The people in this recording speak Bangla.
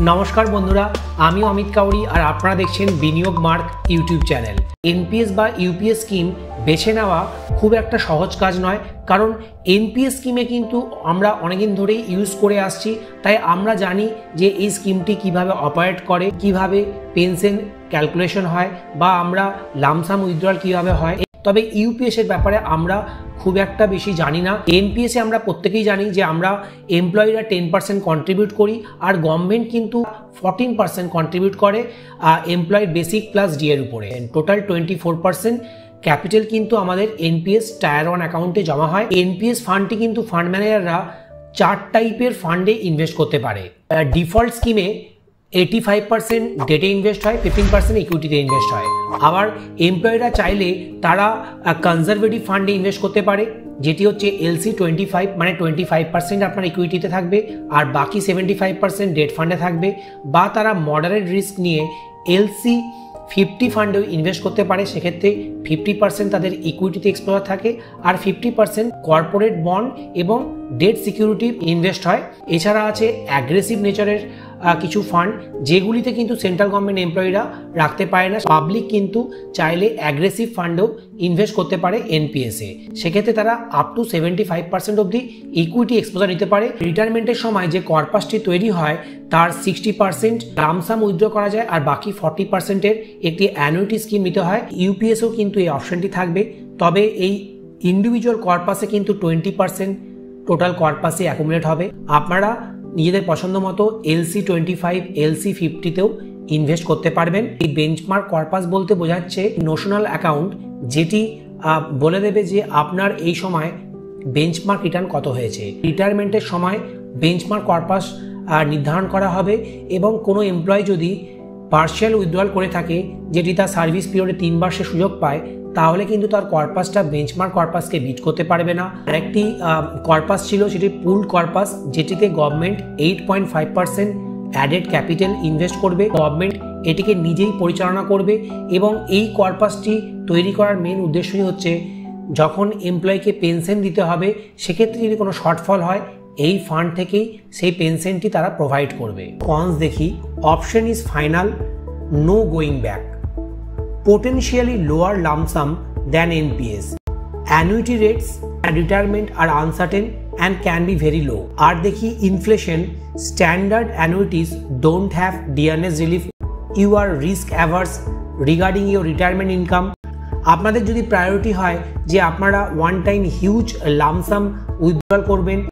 নমস্কার বন্ধুরা, আমি অমিত কাউরি আর আপনারা দেখছেন বিনিয়োগ মার্ক ইউটিউব চ্যানেল। এনপিএস বা ইউপিএস স্কিম বেছে নেওয়া খুব একটা সহজ কাজ নয়, কারণ এনপিএস স্কিমে কিন্তু আমরা অনেকদিন ধরেই ইউজ করে আসছি, তাই আমরা জানি যে এই স্কিমটি কিভাবে অপারেট করে, কিভাবে পেনশন ক্যালকুলেশন হয় বা আমরা লামসাম উইথড্রয়াল কিভাবে হয়। তবে ইউপিএস এর ব্যাপারে আমরা খুব একটা বেশি জানি না। এনপিএস এ আমরা প্রত্যেকেই জানি যে আমরা এমপ্লয়িরা 10% কন্ট্রিবিউট করি আর গভর্নমেন্ট কিন্তু 14% কন্ট্রিবিউট করে এমপ্লয়ি বেসিক প্লাস ডি এর উপরে। টোটাল 24% ক্যাপিটাল কিন্তু আমাদের এনপিএস টায়ার 1 অ্যাকাউন্টে জমা হয়। এনপিএস ফান্ডটি কিন্তু ফান্ড ম্যানেজাররা 4 টাইপের ফান্ডে ইনভেস্ট করতে পারে। ডিফল্ট স্কিমে 85% ডেটে ইনভেস্ট হয়, 15% ইকুইটিতে ইনভেস্ট হয়। আবার এমপ্লয়িরা চাইলে তারা কনজারভেটিভ ফান্ডে ইনভেস্ট করতে পারে, যেটি হচ্ছে এলসি 25, মানে 25% আপনার ইকুইটিতে থাকবে আর বাকি 75% ডেট ফান্ডে থাকবে। বা তারা মডারেট রিস্ক নিয়ে এলসি 50 ফান্ডেও ইনভেস্ট করতে পারে, সেক্ষেত্রে 50% তাদের ইকুইটিতে এক্সপোজার থাকে আর 50% কর্পোরেট বন্ড এবং ডেট সিকিউরিটি ইনভেস্ট হয়। এছাড়া আছে অ্যাগ্রেসিভ নেচারের কিছু ফান্ড, যেগুলিতে কিন্তু সেন্ট্রাল গভর্নমেন্ট এমপ্লয়িরা রাখতে পারে না। পাবলিক কিন্তু চাইলে অ্যাগ্রেসিভ ফান্ডেও ইনভেস্ট করতে পারে এনপিএসে, সেক্ষেত্রে তারা আপ টু 75% অবধি ইকুইটি এক্সপোজার নিতে পারে। রিটায়ারমেন্টের সময় যে কর্পাসটি তৈরি হয় তার 60% লামসাম উইথড্র করা যায় আর বাকি 40%-এর একটি অ্যানুইটি স্কিম নিতে হয়। ইউপিএসও কিন্তু এই অপশনটি থাকবে, তবে এই ইন্ডিভিজুয়াল কর্পাসে কিন্তু 20% টোটাল কর্পাসে অ্যাকুমুলেট হবে। আপনারা নিজেদের পছন্দ মতো এলসি 25, এলসি 50তেও ইনভেস্ট করতে পারবেন। এই বেঞ্চমার্ক কর্পাস বলতে বোঝাচ্ছে নোশনাল অ্যাকাউন্ট, যেটি বলে দেবে যে আপনার এই সময় বেঞ্চমার্ক রিটার্ন কত হয়েছে। রিটায়ারমেন্টের সময় বেঞ্চমার্ক কর্পাস নির্ধারণ করা হবে এবং কোনো এমপ্লয়ি যদি পার্শিয়াল উইথড্রয়াল করে থাকে, যেটি তার সার্ভিস পিরিয়ডে 3 বার সে সুযোগ পায়, তাহলে কিন্তু তার কর্পাসটা বেঞ্চমার্ক কর্পাসকে বিট করতে পারবে না। আরেকটি কর্পাস ছিল, সেটি পুলড কর্পাস, যেটিতে গভর্নমেন্ট 8.5% অ্যাডেড ক্যাপিটাল ইনভেস্ট করবে। গভর্নমেন্ট এটিকে নিজেই পরিচালনা করবে এবং এই কর্পাসটি তৈরি করার মেন উদ্দেশ্যই হচ্ছে যখন এমপ্লয়িকে পেনশন দিতে হবে, সেক্ষেত্রে যদি কোনো শর্টফল হয় এই ফান্ড থেকেই সেই পেনশনটি তারা প্রোভাইড করবে। কনস দেখি। Option is final, no going back, potentially lower lump sum than NPS. Annuity rates at retirement are uncertain and can be very low. আর দেখি inflation, standard annuities don't have dearness relief. You are risk averse regarding your retirement income. আপনাদের যদি প্রায়োরিটি হয় যে আপনারা one time huge lump sum withdrawal করবেন